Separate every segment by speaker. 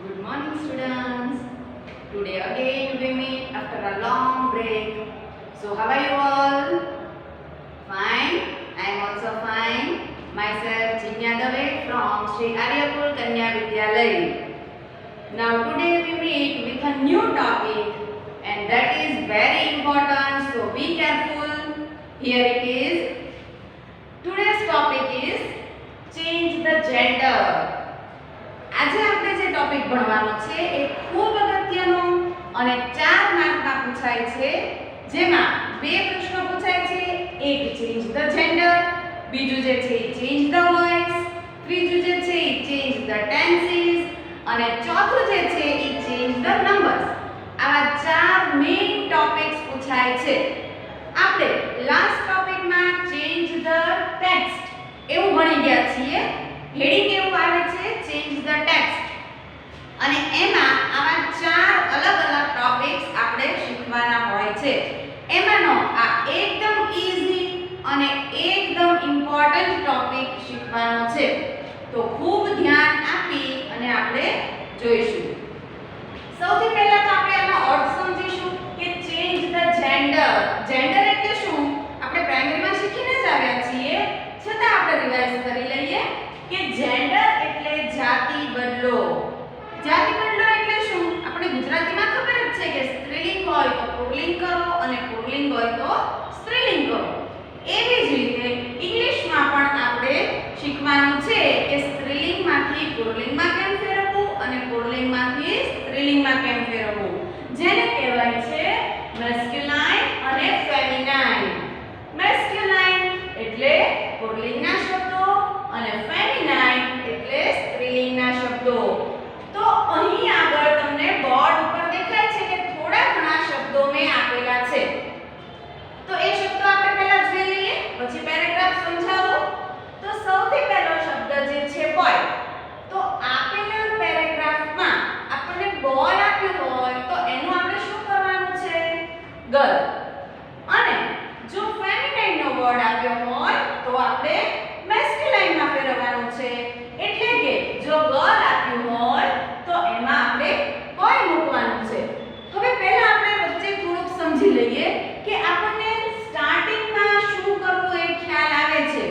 Speaker 1: Good morning, students. Today again we meet after a long break. So how are you all? Fine. I am also fine. Myself Jinya Dave from Sri Aryapur Kanya Vidyalaya. Now today we meet with a new topic, and that is very important. So be careful. Here it is. Today's topic is change the gender. આજે આપણે જે topic ભણવાનો છે એ ખૂબ અગત્યનો અને 4 માર્કમાં પૂછાય છે, જેમાં બે પ્રશ્નો પૂછાય છે. એક ચેન્જ ધ જેન્ડર, બીજું જે છે ચેન્જ ધ વોઇસ, ત્રીજું જે છે ચેન્જ ધ ટેન્સીસ અને ચોથું જે છે એ ચેન્જ ધ નંબર્સ. આવા 4 મેઇન ટોપિક્સ પૂછાય છે. આપણે લાસ્ટ ટોપિકમાં ચેન્જ ધ ટેક્સ્ટ એવું ભણી ગયા છીએ. હેડિંગ એવું આવે છે ચેન્જ ધ ટેક્સ્ટ, અને એમાં આવા 4 અલગ અલગ ટોપિક્સ આપણે શીખવાના હોય છે. એમાંનો આ એકદમ ઈઝી અને એકદમ ઇમ્પોર્ટન્ટ ટોપિક શીખવાનો છે. તો ખૂબ ધ્યાન આપી અને આપણે જોઈશું. સૌથી પહેલા તો આપણે આનો અર્થ સમજીશું કે ચેન્જ ધ જેન્ડર. જેન્ડર એટલે શું? આપણે પ્રાઇમરીમાં શીખીને જ આવ્યા છીએ, છતાં આપણે રિવાઇઝ કરી લઈએ કે જેન્ડર એટલે જાતિ બદલો. જાતિ બદલો એટલે શું? આપણે ગુજરાતીમાં ખબર જ છે કે સ્ત્રીલિંગ હોય તો પુલ્લિંગ કરો અને પુલ્લિંગ હોય તો સ્ત્રીલિંગ કરો. એવી જ રીતે ઇંગ્લિશમાં પણ આપણે શીખવાનું છે કે સ્ત્રીલિંગમાંથી પુલ્લિંગમાં કેમ ફેરવવું અને પુલ્લિંગમાંથી સ્ત્રીલિંગમાં કેમ ફેરવવું, જેને કહેવાય છે મેસ્ક્યુલાઇન અને ફેમિનાઇન. મેસ્ક્યુલાઇન એટલે પુલ્લિંગના શબ્દો અને ફેમિનાઇન એટલે સ્ત્રીલિંગના શબ્દો. તો અહીં આગળ તમને બોર્ડ ઉપર દેખાય છે કે થોડા ઘણા શબ્દો મેં આપેલા છે. તો એ શબ્દો આપણે પહેલા જોઈ લઈએ, પછી પેરેગ્રાફ સમજાવું. તો સૌથી પહેલો શબ્દ જે છે બોય. તો આપેલા પેરેગ્રાફમાં આપણને બોય આપ્યું હોય તો એનું આપણે શું કરવાનું છે? ગર્લ. અને જો ફેમિનાઇન નો વર્ડ આપ્યો હોય તો આપણે મેસ્ક્યુલાઇન માં ફેરવવાનું છે. એટલે કે જો ગર્લ આપ્યું હોય તો એમાં આપણે બોય મૂકવાનું છે. હવે પહેલા આપણે વચ્ચે થોડુંક સમજી લઈએ કે આપણને સ્ટાર્ટિંગમાં શું કરવું એ ખ્યાલ આવે છે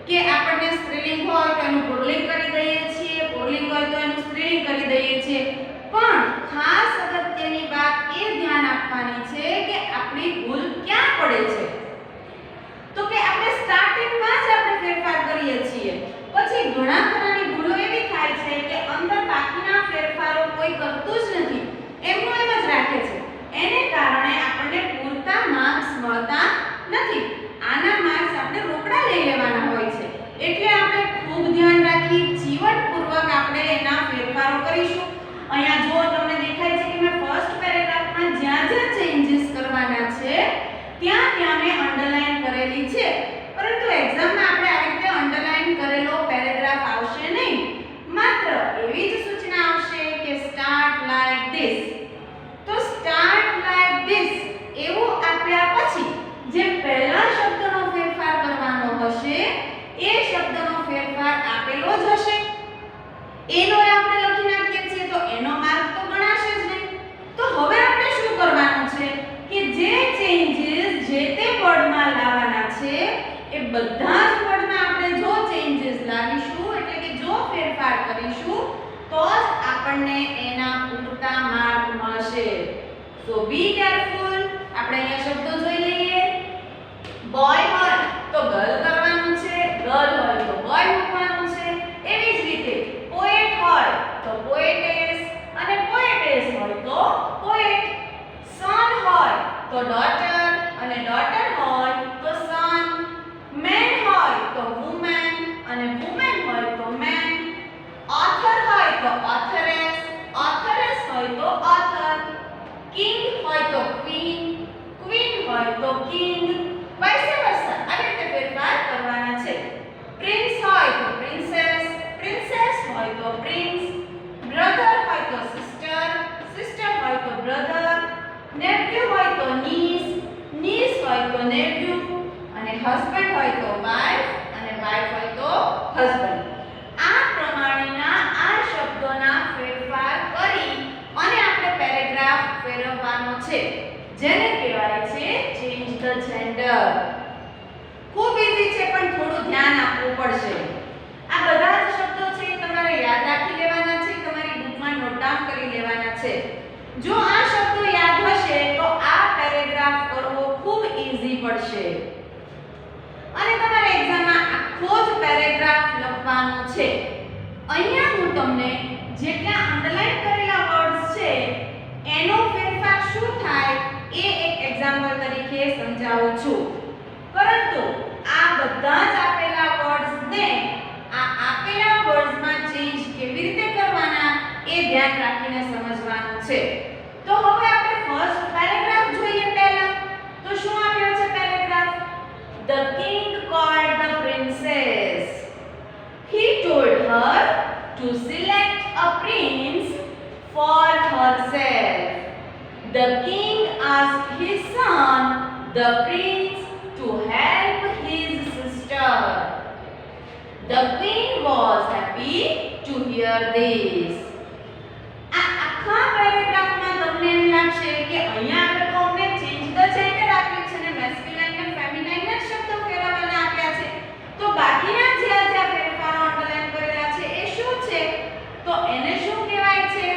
Speaker 1: કે આપણને સ્ત્રીલિંગ હોય તો એનું પુલ્લિંગ કરી દઈએ છીએ, પુલ્લિંગ હોય તો એનું સ્ત્રીલિંગ કરી દઈએ છીએ. પણ ખાસ અગત્યની વાત એ ધ્યાન આપવાની છે કે આપણી ભૂલ ક્યાં પડે છે. તો કે આપણે સ્ટાર્ટિંગમાં જ આપણે ફેરફાર કરીએ છીએ, પછી ઘણા ખરાની ભૂલો એવી થાય છે કે અંદર બાકીના ફેરફારો કોઈ કરતું જ નથી, એમનું એમ જ રાખે છે. એને કારણે આપણને પૂરતા માર્ક્સ મળતા નથી. આના માર્ક્સ આપણે રોકડા લઈ લેવાના હોય છે. એટલે આપણે ખૂબ ધ્યાન રાખી જીવનપૂર્વક આપણે એના ફેરફારો કરીશું. અહીંયા જો તમને દેખાય છે કે મેં ફર્સ્ટ પેરેગ્રાફમાં જ્યાં જ્યાં ચેન્જીસ કરવાના છે ત્યાં ત્યાં મેં અંડરલાઈન કરેલી છે. પરંતુ એક્ઝામમાં આપણે આવી રીતે અંડરલાઈન કરેલો પેરેગ્રાફ આવશે નહીં. માત્ર એવી જ સૂચના આવશે કે સ્ટાર્ટ લાઈક ધીસ. તો સ્ટાર્ટ લાઈક ધીસ એવું આપ્યા પછી જે પહેલા શબ્દનો ફેરફાર કરવાનો હશે એ શબ્દનો ફેરફાર આપેલો જ હશે. એનો આપણે લખી નાખીએ છીએ તો એનો માર્ક તો ગણાશે જ નહીં. તો હવે આપણે શું કરવાનું છે કે જે ચેન્જીસ જે તે વર્ડમાં લાવવાના છે એ બધા જ વર્ડમાં આપણે જો ચેન્જીસ લાવીશું, એટલે કે જો ફેરફાર કરીશું, તો જ આપણને એના પૂરતા માર્ક મળશે. સો બી કેરફુલ. આપણે અહીંયા શબ્દો જોઈ લઈએ. બોય હોય તો ગર્લ કરવાનું છે, ગર્લ હોય તો બોય મૂકવાનું છે. એવી જ રીતે પોએટ હોય તો પોએટેસ અને પોએટેસ હોય તો પોએટ. સન હોય તો ડોટર અને ડોટર હોય તો સન. મેન હોય તો વુમન અને વુમન હોય તો મેન. ઓથર હોય તો ઓથરેસ, ઓથરેસ હોય તો ઓથર. કિંગ હોય તો ક્વીન, ક્વીન હોય તો કિંગ. વાઇસ વર્સા આવી રીતે ફેરફાર કરવાના છે. પ્રિન્સ હોય તો પ્રિન્સેસ, પ્રિન્સેસ હોય તો પ્રિન્સ. બ્રધર હોય તો સિસ્ટર, સિસ્ટર હોય તો બ્રધર. નેફ્યુ હોય તો નીસ, નીસ હોય તો નેફ્યુ. અને હસબન્ડ હોય તો વાઇફ અને વાઇફ હોય તો હસબન્ડ. આ પ્રમાણેના આ શબ્દોના ફેરફાર કરી પેરેગ્રાફ લખવાનું છે. અહીંયા હું તમને જેટલા અંડરલાઈન કરેલા વર્ડ્સ છે એનો ફેરફાર શું થાય એ એક એક્ઝામ્પલ તરીકે સમજાવું છું. પરંતુ આ બધા જ આપેલા વર્ડ્સને આ આપેલા વર્ડ્સમાં ચેન્જ કેવી રીતે કરવાના એ ધ્યાન રાખીને સમજવાનું છે. તો હવે આપણે ફર્સ્ટ પેરેગ્રાફ જોઈએ. પહેલા તો શું આપ્યો છે paragraph? The king called the princess. He told her to select a prince for herself. The king asked his son, the prince, to help his sister. The queen was happy to hear this. આ આખા પેરેગ્રાફમાં તમને એમ લાગશે કે અહીંયા આપણે તો અમને change the gender આપ્યું છે ને મેસ્ક્યુલાઇન ને ફેમિનાઇન ના શબ્દો ફેરવવાના આપ્યા છે. તો બાકીના જ્યાં ફેરફારો અંડરલાઈન કરેલા છે એ શું છે? તો એને શું કહેવાય છે?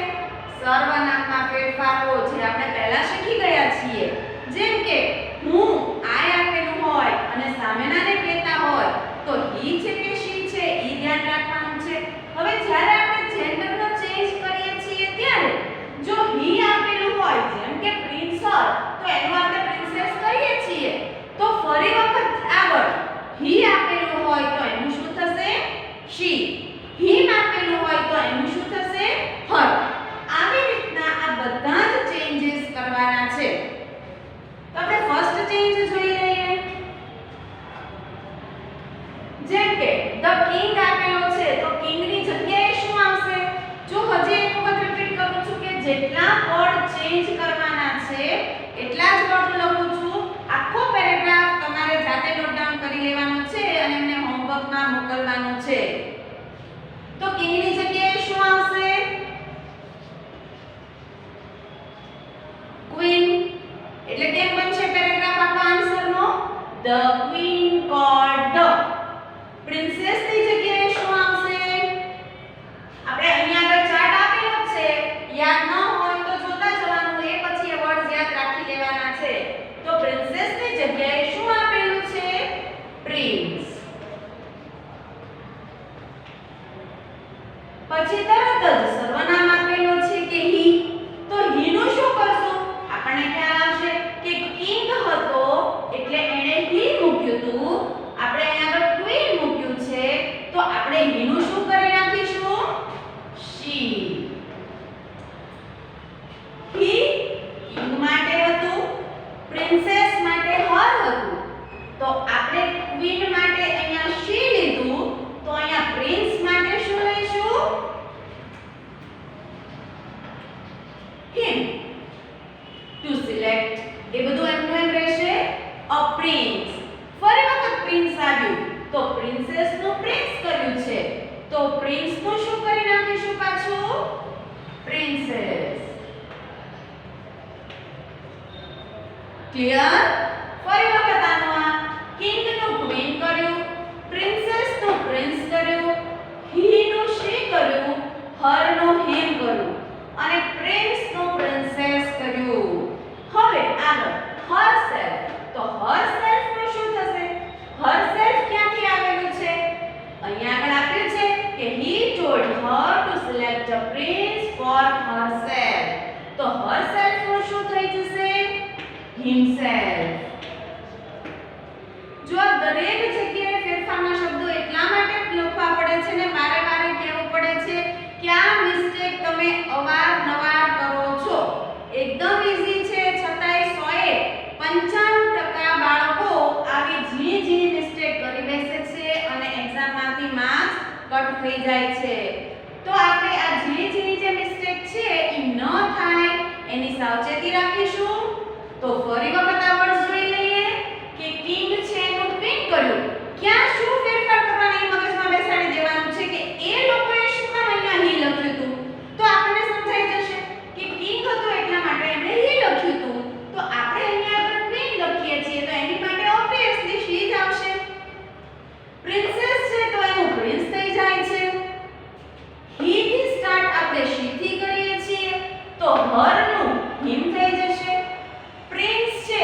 Speaker 1: સર્વનામના ફેરફારો જે આપણે પહેલા શીખી ગયા છીએ. જેમ કે હું આય આપેલું હોય અને સામેનાને કહેતા હોય તો હી છે કે શી છે ઈ ધ્યાન રાખવાનું છે. હવે જ્યારે આપણે જેન્ડરનો ચેન્જ કરીએ છીએ ત્યારે જો હી આપેલું હોય જેમ કે પ્રિન્સ હોય તો એનું આપણે પ્રિન્સેસ કહીએ છીએ. તો ફરી વખત આગળ હી આપેલું હોય તો એનું શું થશે? શી. હિમ આપેલું હોય તો એનું શું થશે? હર. આવી રીતના આ બધા જ ચેન્જીસ કરવાના છે. તો આપણે ફર્સ્ટ ચેન્જ જોઈ લઈએ. જેમ કે ધ કિંગ આપેલો છે તો કિંગ ની જગ્યાએ શું આવશે? જો હજી એક વખત રિપીટ કરું છું કે જેટલા વર્ડ ચેન્જ કરવાના છે એટલા જ વર્ડ લખું છું. આખો પેરેગ્રાફ તમારે જાતે નોટ ડાઉન કરી લેવાનો છે અને એમને હોમવર્કમાં મોકલવાનું છે. તો કિંગ ની જગ્યાએ શું આવશે? ક્વીન. એટલે કેમ બનશે પેરેગ્રાફ આખો આન્સરનો? The queen called the. Princess ની જગ્યાએ શું આવશે? આપણે અહીંયા આગળ ચાર્ટ આપેલો છે, યાદ ન હોય તો જોતા જવાનું, એ પછી એ વર્ડ્સ યાદ રાખી લેવાના છે. તો પ્રિન્સેસ ની જગ્યાએ શું આપેલું છે? પ્રિન્સ. પછી તરત જ સર્વનામ આપેલો છે કે હી. તો હી નું શું કરશું? આપણને ખ્યાલ આવશે કે કિંગ હતો એટલે એણે હી મૂક્યું હતું. આપણે અહીંયા આગળ ક્વીન મૂક્યું છે તો આપણે હી નું શું કરી નાખીશું? શી. હી કિંગ માટે હતું, પ્રિન્સેસ માટે હર હતું. તો આપણે ક્વીન માટે અહીંયા શી લીધું તો અહીંયા પ્રિન્સ માટે શું લઈશું? him. To select એ બધું એમનું એમ રહેશે. a prince. ફરી વખત પ્રિન્સ આવ્યું તો પ્રિન્સેસ નું પ્રિન્સ કર્યું છે તો પ્રિન્સ નું શું કરી નાખીશું પાછું? પ્રિન્સેસ. ક્લિયર? ફરી વખત આનો આ કિંગ નું ક્વીન કર્યું, પ્રિન્સેસ નું પ્રિન્સ કર્યું, હી નું શી કર્યું, હર નું હિમ કર્યું અને પ્રિન્સ નું પ્રિન્સેસ કર્યું. હવે આગળ herself. તો herself નું શું થશે? herself ક્યાંથી આવેલું છે? અહીંયા આગળ આપ્યું છે કે he told her to select a prince for herself. તો herself નું શું થઈ જશે? himself. જો દરેક જગ્યાએ ફેરફારના શબ્દો એટલા માટે લખવા પડે છે ને વારે વારે કહેવું પડે છે કે આ મિસ્ટેક તમે અવારનવાર કરો છો. એકદમ ઈઝી છે છતાંય 100% બાળકો આવી ઝીણી મિસ્ટેક કરી બેસે છે અને એક્ઝામમાંથી માર્ક્સ કટ થઈ જાય છે. તો આપણે આ ઝીણી જે મિસ્ટેક છે એ ન થાય એની સાવચેતી રાખીશું. તો ફરી વખત આ વર્ડ જોઈ લઈએ કે કિંગ છે એનું ક્વીન કર્યું. ક્યાં શું ફેરફાર કરવાના એ મગજમાં બેસાડી દેવાનું છે કે એ લોકોએ શું કામ અહીંયા હી લખ્યું હતું. તો આપણને સમજાઈ જશે કે કિંગ હતો એટલા માટે એમણે હી લખ્યું હતું. તો આપણે અહીંયા આગળ ક્વીન લખીએ છીએ તો એની માટે ઓબ્વિયસલી શી જ આવશે. પ્રિન્સેસ છે તો એનું પ્રિન્સ થઈ જાય છે. હી થી સ્ટાર્ટ આપણે શી થી કરીએ છીએ તો હર નું હિમ થઈ જશે. પ્રિન્સ છે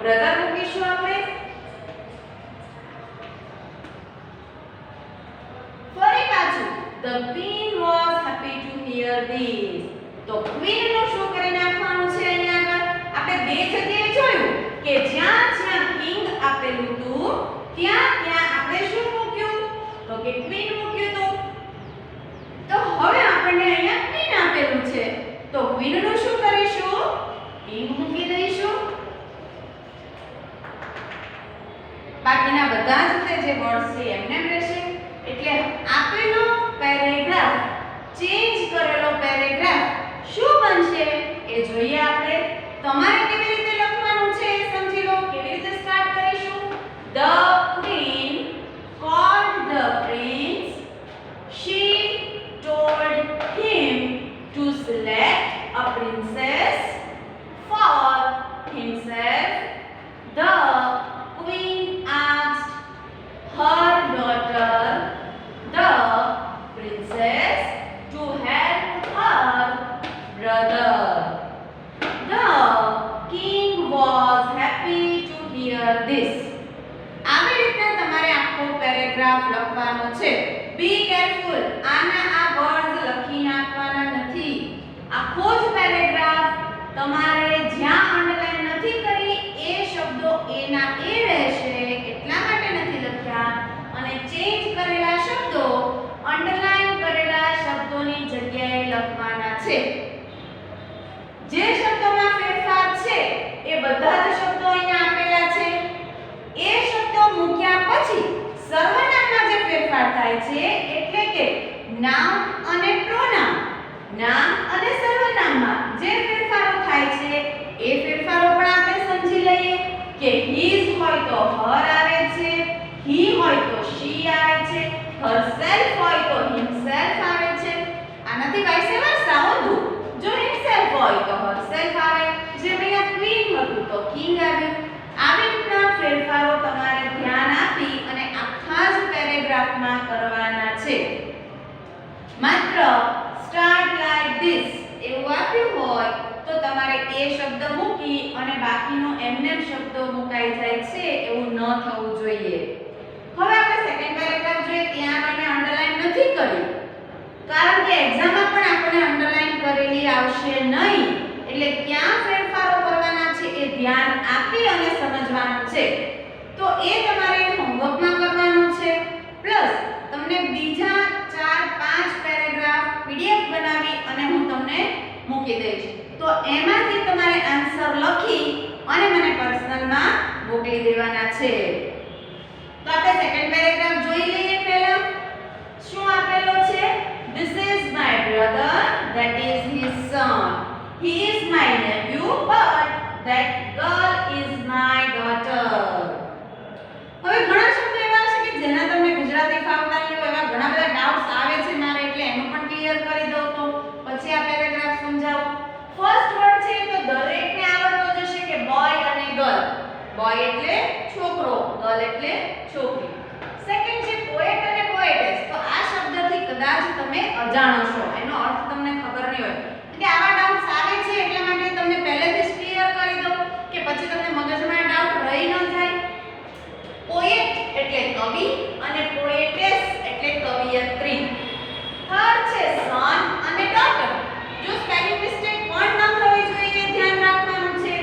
Speaker 1: બ્રધર મૂકીશું આપણે. ફરી પાછું the queen was happy to hear this. તો queen નું શું કરી નાખવાનું છે અહીંયા આગળ? આપણે બે જગ્યાએ જોયું કે જ્યાં જ્યાં king આપેલું હતું ત્યાં ત્યાં આપણે શું મૂક્યું? તો કે queen મૂક્યું હતું. તો હવે આપણને અહીંયા queen આપેલું છે તો queen નું શું કરીશું? king મૂકી દઈશું. બાકીના બધા જ જે વર્ડ્સ છે એમને રહેશે. એટલે આપેલો પેરેગ્રાફ ચેન્જ કરેલો પેરેગ્રાફ શું બનશે એ જોઈએ આપણે. તમારે કેવી રીતે લખવાનું છે એ સમજી લો. કેવી રીતે સ્ટાર્ટ કરીશું? The queen called the prince. She told him to select a princess for himself. The queen asked her daughter, the princess, to help her brother. The king was happy to hear this. આવી રીતના તમારે આખો paragraph લખવાનો છે. Be careful. આના આ words લખી નાખવાના નથી. આખો જ પેરેગ્રાફ તમારે જ્યાં અંડરલાઈન નથી કરી એ શબ્દો એના એ રહેશે. એટલા માટે નથી લખ્યા. અને ચેન્જ કરેલા શબ્દો અંડરલાઈન કરેલા શબ્દોની જગ્યાએ લખવાના છે. જે શબ્દોમાં ફેરફાર છે એ બધા જ શબ્દો અહીંયા આપેલા છે. એ શબ્દો મૂક્યા પછી સર્વનામમાં જે ફેરફાર થાય છે એટલે કે નામ અને પ્રોનાઉન, નામ અને સર્વનામમાં જે ફેરફારો થાય છે એ ફેરફારો પણ આપણે સમજી લઈએ કે his હોય તો her આવે છે, he હોય તો she આવે છે, herself હોય તો himself આવે છે. આનાથી વાઇસ વર્સા ઊંધું. જો himself હોય તો herself આવે. જેમ અહીંયા queen હતું તો king આવ્યું. આવી રીતના ફેરફારો તમારે ધ્યાન આપી અને આખા જ પેરેગ્રાફમાં કરવાના છે. માત્ર સ્ટાર્ટ લાઈક ધીસ એવું આપ્યું હોય તો તમારે એ શબ્દ મૂકી અને બાકીનો એમનેમ શબ્દો મુકાઈ જાય છે એવું ન થવું જોઈએ. હવે આપણે સેકન્ડ પેરેગ્રાફ જોઈએ. ત્યાં આપણે અંડરલાઈન નથી કરી કારણ કે એક્ઝામમાં પણ આપણે અંડરલાઈન કરેલી આવશે નહીં. એટલે ક્યાં ફેરફારો કરવાના છે એ ધ્યાન આપી અને સમજવાનું છે. તો એ તમારે હોમવર્કમાં કરવાનું છે. પ્લસ તમને બીજા 4-5 પેરેગ્રાફ પીડીએફ બનાવી અને હું તમને મૂકી દઈશ. તો એમાંથી તમારે આન્સર લખી અને મને પર્સનલમાં મોકલી દેવાના છે. તો આપણે સેકન્ડ પેરેગ્રાફ જોઈ લઈએ. પહેલા શું આપેલો છે? This is my brother, that is his son. He is my nephew, but that girl is my daughter. હવે ઘણા શબ્દો એવા છે કે જેના તમને ગુજરાતી ફાવતા નહીં હોય એવા ઘણા બધા ડાઉટ્સ આવે છે મારે, એટલે એનું પણ ક્લિયર કરી દઉં તો પછી આ પેરેગ્રાફ સમજાવું. ફર્સ્ટ વર્ડ છે તો દરેકને આવડતો જશે કે બોય અને ગર્લ. બોય એટલે છોકરો, ગર્લ એટલે છોકરી. સેકન્ડ છે પોએટ અને પોએટેસ. તો આ શબ્દથી કદાચ તમે અજાણ છો, એનો અર્થ તમને ખબર નહીં હોય. એટલે આવા ડાઉટ્સ આવે છે એટલા માટે તમને પહેલેથી જ ક્લિયર કરી દઉં કે પછી તમને મગજમાં ડાઉટ રહી ન જાય. પોએટ એટલે કવિ અને પોએટેસ એટલે કવિયત્રી. થર્ડ છે સન અને ડોટર. જો સ્પેલિંગ મિસ્ટેક પણ ન થવી જોઈએ ધ્યાન રાખવાનું છે.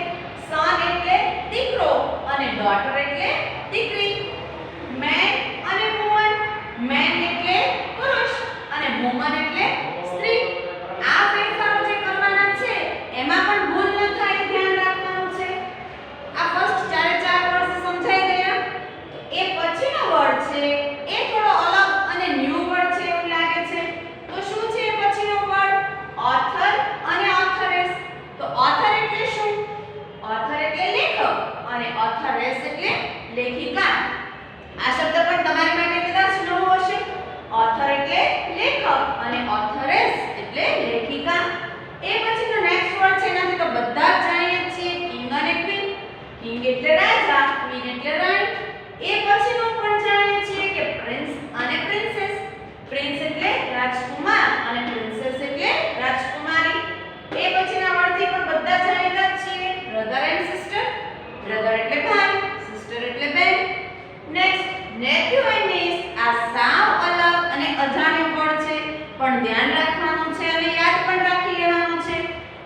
Speaker 1: સન એટલે દીકરો અને ડોટર એટલે દીકરી. મેન અને વુમન. મેન એટલે પુરુષ અને વુમન એટલે સ્ત્રી. આ ફેરફારો જે કરવાના છે એમાં પણ ભૂલ ન થાય બ્રધર એટલે ભાઈ, સિસ્ટર એટલે બેન. નેક્સ્ટ નેફ્યુ એન્ડ નીસ આ સાવ અલગ અને અજાણ્યું પદ છે, પણ ધ્યાન રાખવાનું છે અને યાદ પણ રાખી લેવાનું છે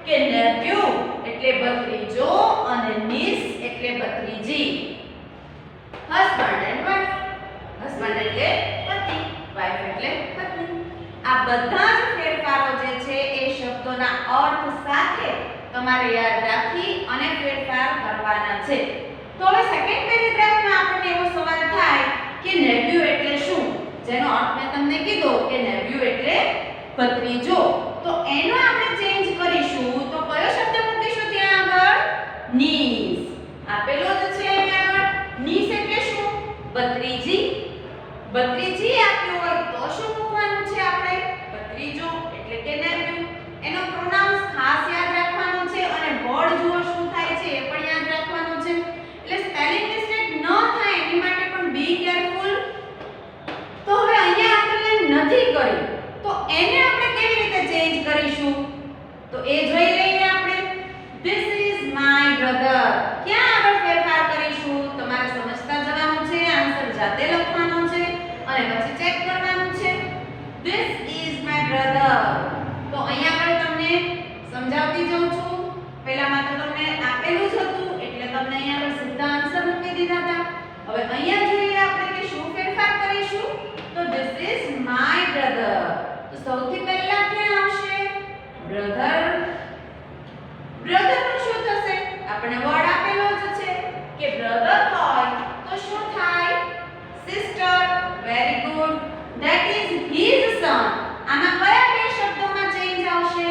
Speaker 1: કે નેફ્યુ એટલે ભત્રીજો અને નીસ એટલે ભત્રીજી. હસબન્ડ એન્ડ વાઇફ, હસબન્ડ એટલે પતિ, વાઇફ એટલે પત્ની. આ બધા જ ફેરફારો જે છે એ શબ્દોના અર્થ સાથે તમારે યાદ રાખી અને ફેરફાર કરવાના છે. તો હવે સેકન્ડ પેરેગ્રાફમાં આપણને એવો સવાલ થાય કે નેફ્યુ એટલે શું, જેનો અર્થ મેં તમને કીધો કે નેફ્યુ એટલે ભત્રીજો. તો એનો આપણે ચેન્જ કરીશું. તો કયો શબ્દ મૂકીશું ત્યાં આગળ? નીસ. આપેલો જ છે અહીંયા આગળ. નીસ એટલે શું? ભત્રીજી. ભત્રીજી આપ્યું હોય તો શું મૂકવાનું છે આપણે? ભત્રીજો એટલે કે નેફ્યુ. એનો પ્રોનાઉન્સ ખાસ યાદ રાખવાનું છે અને વર્ડ જુઓ શું થાય છે એ પણ યાદ રાખવાનું છે. એટલે સ્પેલિંગ મિસ્ટેક ન થાય એની માટે પણ બી કેરફુલ. તો હવે અહીંયા આપણે નથી કરી તો એને આપણે કેવી રીતે ચેન્જ કરીશું? તો એ જોઈ લઈએ આપણે. This is my brother. ક્યાં આગળ ફેરફાર કરીશું? તમારે સમજતા જવાનું છે, આન્સર જાતે લખવાનો છે અને પછી ચેક કરવાનું છે. This is my brother. તો અહીંયા આગળ તમને સમજાવતી જાઉં છું. પહેલામાં તો તમને આપેલું જ હતું એટલે તમને અહીંયા આગળ સીધા આન્સર મૂકી દીધા હતા. હવે અહીંયા જોઈએ આપણે કે શું ફેરફાર કરીશું. તો this is my brother. તો સૌથી પહેલા ક્યાં આવશે? brother. brother નું શું થશે? આપણે વર્ડ આપેલો જ છે કે brother હોય તો શું થાય? sister. very good. that is his son. આમાં કયા બે શબ્દોમાં ચેન્જ આવશે?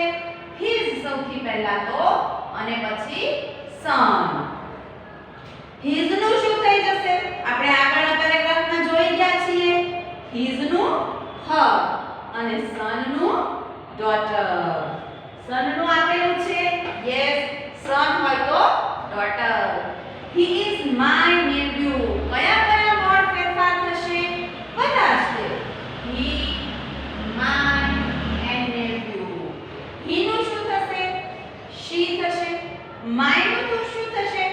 Speaker 1: his સૌથી પહેલા તો અને પછી son. his નું શું થઈ જશે? આપણે આગળના પેરેગ્રાફમાં જોઈ ગયા છીએ. his નું her અને son નું daughter. son નું આપેલું છે. yes, son હોય તો daughter. he is my nephew. કયા કયા વર્ડ ફેરફાર થશે? બધા છે. he, my and nephew. he નું શું થશે? she થશે. my નું તો શું થશે?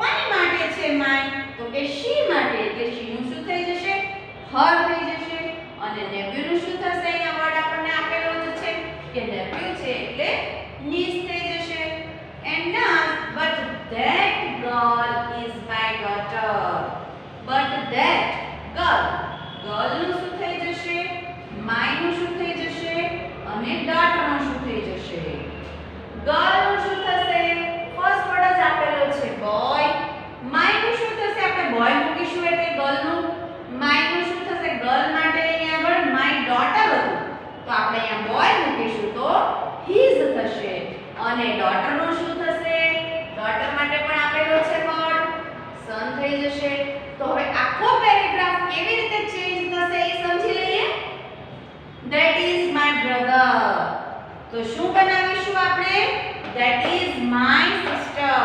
Speaker 1: કોની માટે છે my? તો કે she માટે. એટલે she નું શું થઈ જશે? her થઈ જશે. અને nephew નું શું થશે? અહીંયા વર્ડ આપણને આપેલો જ છે કે nephew છે એટલે niece થઈ જશે. and last, but that girl is my daughter. but that girl, girl નું શું થઈ જશે? my નું શું થઈ જશે? અને daughter નું શું થઈ જશે? girl નું શું થશે? ફર્સ્ટ વર્ડ જ આપેલો છે boy. my નું શું થશે? આપણે boy મૂકીશું એટલે girl નું. my નું શું થશે? girl માટે અહીંયા આગળ my daughter હતું તો આપણે અહીંયા boy મૂકીશું તો his થશે. અને daughter નું શું થશે? daughter માટે પણ આપેલો છે વર્ડ son થઈ જશે. તો હવે આખો પેરેગ્રાફ કેવી રીતે ચેન્જ થશે એ સમજી લઈએ. that is my brother. તો શું બનાવીશું આપણે? that is my sister.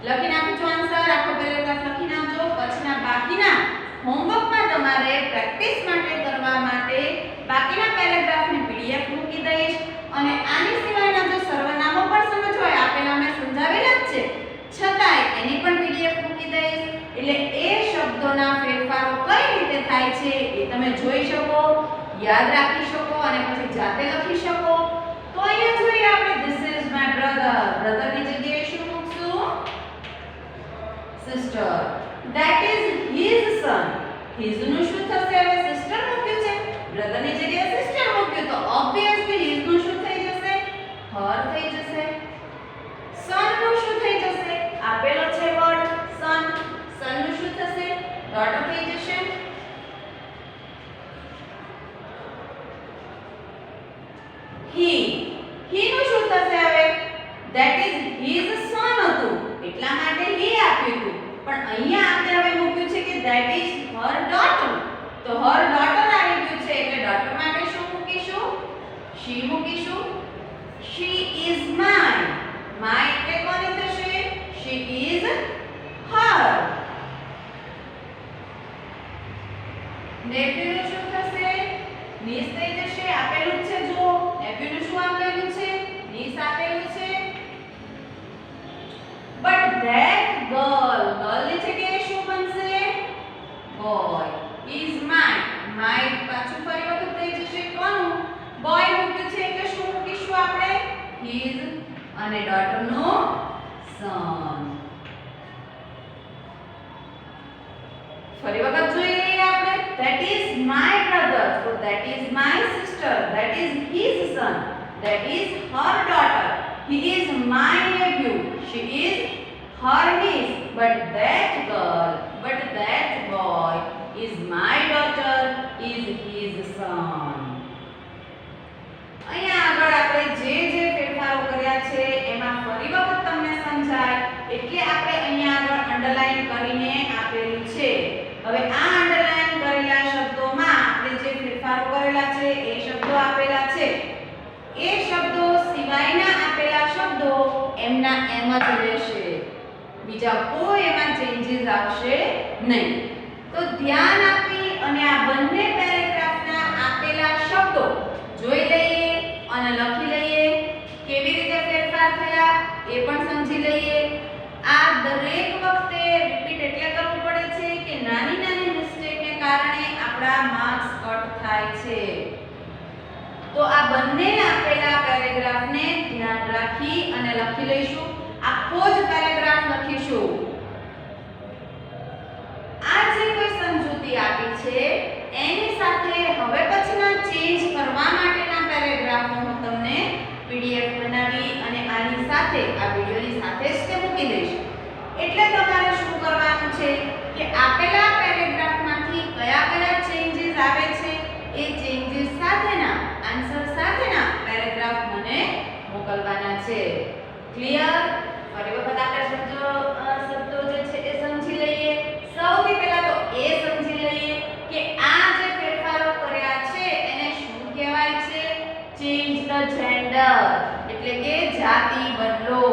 Speaker 1: લખી નાખજો આન્સર. આખો પેરેગ્રાફ લખી નાખજો. પછીના બાકીના હોમવર્કમાં તમારે પ્રેક્ટિસ માટે કરવા માટે બાકીના પેરેગ્રાફની પીડીએફ મૂકી દઈશ. અને આની સિવાયના જો સર્વનામો પણ સમજવા હોય આપેલા મેં સમજાવેલા જ છે છતાંય એની પણ પીડીએફ મૂકી દઈશ. એટલે એ શબ્દોના ફેરફારો કઈ રીતે થાય છે એ તમે જોઈ શકો, યાદ રાખી શકો અને પછી જાતે લખી શકો. તો અહીંયા જોઈએ આપણે this is my brother. brother ની જગ્યાએ શું મૂકશું? sister. that is his son. his નું શું થશે? હવે sister મૂક્યું છે. brother ની જગ્યાએ sister મૂક્યું તો obviously his નું શું થઈ જશે? her થઈ જશે. son નું શું થઈ જશે? આપેલો છે વર્ડ son. son નું શું થશે? daughter થઈ જશે. he નું શું થશે? હવે that is his son હતું એટલા માટે he આપ્યું હતું. પણ અહીંયા આપણે હવે મૂક્યું છે કે that is her daughter. તો her daughter આવી ગયું છે એટલે daughter માટે શું મૂકીશું? she મૂકીશું. she is mine. my એટલે કોની થશે? she is her. nephew નું શું થશે? niece થઈ જશે. આપેલું જ છે જો nephew નું શું આપેલું છે? niece આપેલું છે. but that girl, અને ડોટરનું સન. ફરી વખત જોઈ લઈએ આપણે. That is my brother. So that is my sister. That is his son. That is her daughter. He is my nephew. She is her niece. But that boy is my daughter. Is his son. અહીંયા આગળ આપણે જે ફેરફારો કર્યા છે એમાં ફરી વખત તમને સમજાય એટલે આપણે અહીંયા આગળ અંડરલાઈન કરીને આપેલું છે. હવે આ અંડરલાઈન કરેલા શબ્દોમાં આપણે જે ફેરફારો કરેલા છે એ શબ્દો આપેલા છે. એ શબ્દો સિવાયના આપેલા શબ્દો એમના એમ જ રહેશે. બીજા કોઈ એમાં ચેન્જીસ આવશે નહીં. તો ધ્યાન આપી અને આ બંને પેરેગ્રાફના આપેલા શબ્દો જોઈ લઈએ અને લખી લઈએ. કેવી રીતે ફેરફાર થયા એ પણ સમજી લઈએ. આ દરેક વખતે રિપીટ એટલે કરવું પડે છે કે નાની નાની મિસ્ટેકને કારણે આપણા માર્ક્સ કટ થાય છે. તો આ બંને આપેલા પેરેગ્રાફને ધ્યાન રાખી અને લખી લઈશું. આખો જ પેરેગ્રાફ લખીશું. આ જે કોઈ સમજૂતી આપી છે એની સાથે હવે પછીના ચેન્જ કરવા માટેના પેરેગ્રાફો હું તમને PDF બનાવી અને આની સાથે આ વિડિયોની સાથે જ તે મૂકી દઈશ. એટલે તમારે શું કરવાનું છે કે આપેલા પેરેગ્રાફમાંથી કયા કયા ચેન્જીસ આવે છે એ ચેન્જીસ સાથેના આન્સર સાથેના પેરેગ્રાફ મને મોકલવાના છે. ક્લિયર? ફરી વખત આપણે શબ્દો જે છે એ સમજી લઈએ. સૌથી પહેલા તો એ સમજી લઈએ કે આ જે ફેરફારો કર્યા છે એને શું કહેવાય છે? ચેન્જ ધ જેન્ડર એટલે કે જાતિ બદલો.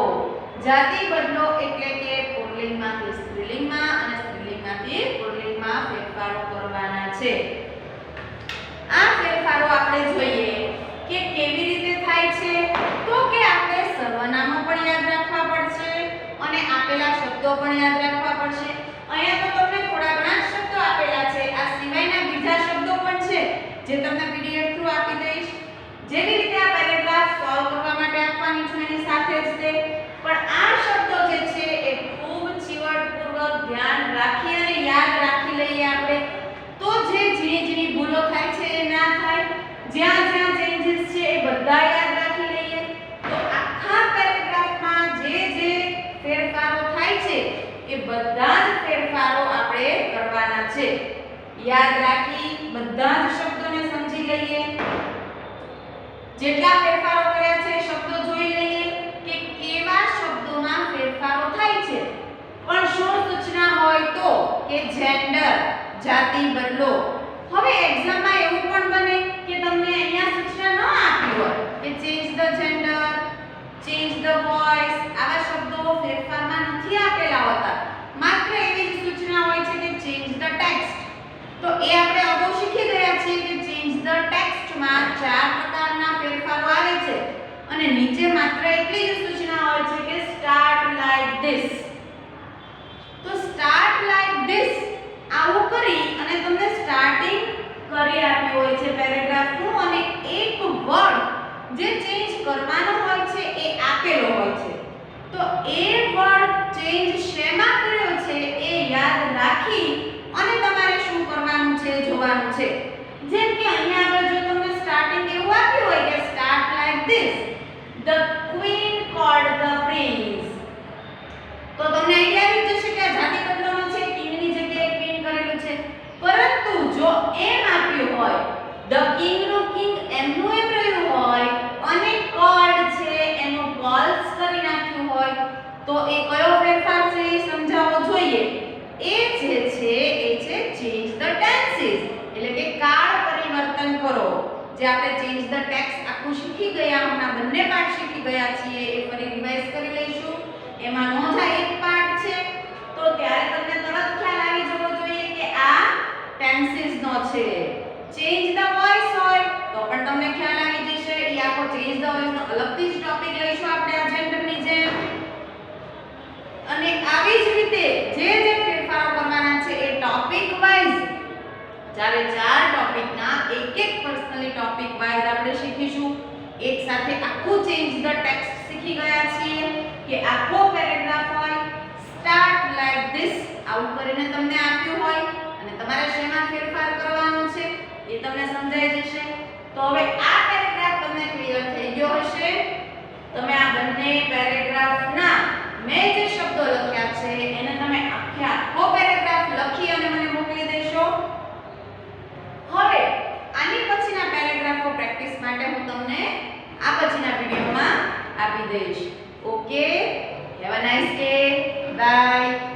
Speaker 1: જાતિ બદલો એટલે કે પુલ્લિંગમાંથી સ્ત્રીલિંગમાં અને સ્ત્રીલિંગમાંથી પુલ્લિંગમાં ફેરફારો કરવાના છે. આ ફેરફારો આપણે જોઈએ કે કેવી રીતે થાય છે. તો કે આપણે સર્વનામો પણ યાદ રાખવા પડશે અને આપેલા શબ્દો પણ યાદ રાખવા પડશે. અહીંયા તો તમને થોડા ઘણા શબ્દો આપેલા છે. આ સિવાયના બીજા શબ્દો પણ છે જે તમને PDF થ્રુ આપી દઈશ. જેવી રીતે આ પેરેગ્રાફ સોલ્વ કરવા માટે આપવાની છું એની સાથે જ તે પણ આ શબ્દો જે છે એ ખૂબ ચીવટપૂર્વક ધ્યાન રાખી અને યાદ રાખી લઈએ આપણે. તો જે ઝીણી ઝીણી ભૂલો થાય છે એ ના થાય. જ્યાં જ્યાં ચેન્જીસ છે એ બધા યાદ રાખી લઈએ. તો આખા પેરેગ્રાફમાં જે ફેરફારો થાય છે એ બધા જ ફેરફારો આપણે કરવાના છે. યાદ રાખી બધા જ શબ્દોને સમજી લઈએ. જેટલા ફેરફારો કર્યા છે શબ્દો જોઈ લઈએ કે કેવા શબ્દોમાં ફેરફારો થાય છે. પણ શું સૂચના હોય તો કે જેન્ડર જાતિ બદલો. હવે એક્ઝામમાં એવું પણ બને કે તમને અહીંયા સૂચના ન આપી હોય કે change the gender, change the voice. આવા શબ્દો ફેરફારમાં નથી આપેલા હોતા. માત્ર એવી જ સૂચના હોય છે કે ચેન્જ ધ ટેક્સ્ટ. તો એ આપણે અગાઉ શીખી ગયા છીએ કે ચેન્જ ધ ટેક્સ્ટમાં 4 પ્રકારના ફેરફારો આવે છે અને નીચે માત્ર એટલી જ સૂચના હોય છે કે સ્ટાર્ટ લાઈક ધીસ. તો સ્ટાર્ટ લાઈક ધીસ આવું કરી અને તમને સ્ટાર્ટિંગ કરી આપ્યું હોય છે પેરેગ્રાફનું અને એક વર્ડ જે ચેન્જ કરવાનો હોય છે એ આપેલો હોય છે. તો એ વર્ડ ચેન્જ શેમાં કર્યો છે એ યાદ રાખી અને તમારે શું કરવાનું છે જોવાનું છે. જેમ કે અહીંયા આગળ જો તમને સ્ટાર્ટિંગ એવું આપ્યું હોય કે start like this, the queen cold the prince. તો તમને આઈડિયા આવી જશે કે આ જાતિ બદલવાનો છે, કિંગની જગ્યાએ ક્વીન કરેલું છે. પરંતુ જો એમ આપ્યું હોય ધ કિંગનું કિંગ એમનું એમ રહ્યું હોય અને કોલ્ડ છે એનું કોલ્સ કરી નાખ્યું હોય તો એ કયો ફેરફાર છે એ સમજાવવો જોઈએ. એ જે છે એ છે ચેન્જ ધ ટેન્સીસ એટલે કે કાળ પરિવર્તન કરો. જે આપણે ચેન્જ ધ ટેક્સ્ટ આખું શીખી ગયા, હમણાં બંને પાઠ શીખી ગયા છીએ એ ફરી રિવાઇઝ કરી લઈશું. એમાં નોંધા એક પાઠ છે તો ત્યારે તમને તરત ખ્યાલ આવી જવો જોઈએ કે આ ટેન્સીસ નો છે. ચેન્જ ધ વોઇસ હોય તો પણ તમને ખ્યાલ આવી જશે. એ આખો ચેન્જ ધ વોઇસ નો અલગથી જ ટોપિક લઈશું આપણે આ જેન્ડરની જેમ. અને આવી જ રીતે જે ફેરફારો કરવાના છે એ ટોપિક વાઇઝ ચારે 4 ટોપિકના એક પર્સનલી ટોપિક વાઇઝ આપણે શીખીશું. એક સાથે આખું ચેન્જ ધ ટેક્સ્ટ શીખી ગયા છીએ કે આખો પેરેગ્રાફ હોય સ્ટાર્ટ લાઈક ધીસ આવું કરીને તમને આપ્યું હોય અને તમારે શેમાં ફેરફાર કરવાનો છે એ તમને સમજાઈ જશે. તો હવે આ પેરેગ્રાફ તમને ક્લિયર થઈ ગયો હશે. તમે આ બંને પેરેગ્રાફના મેં જે શબ્દો લખ્યા છે એને તમે આખો પેરેગ્રાફ લખી અને મને મોકલી દેશો. હવે આની પછીના પેરેગ્રાફો પ્રેક્ટિસ માટે હું તમને આ પછીના વિડિયોમાં આપી દઈશ. Okay, have a nice day. By.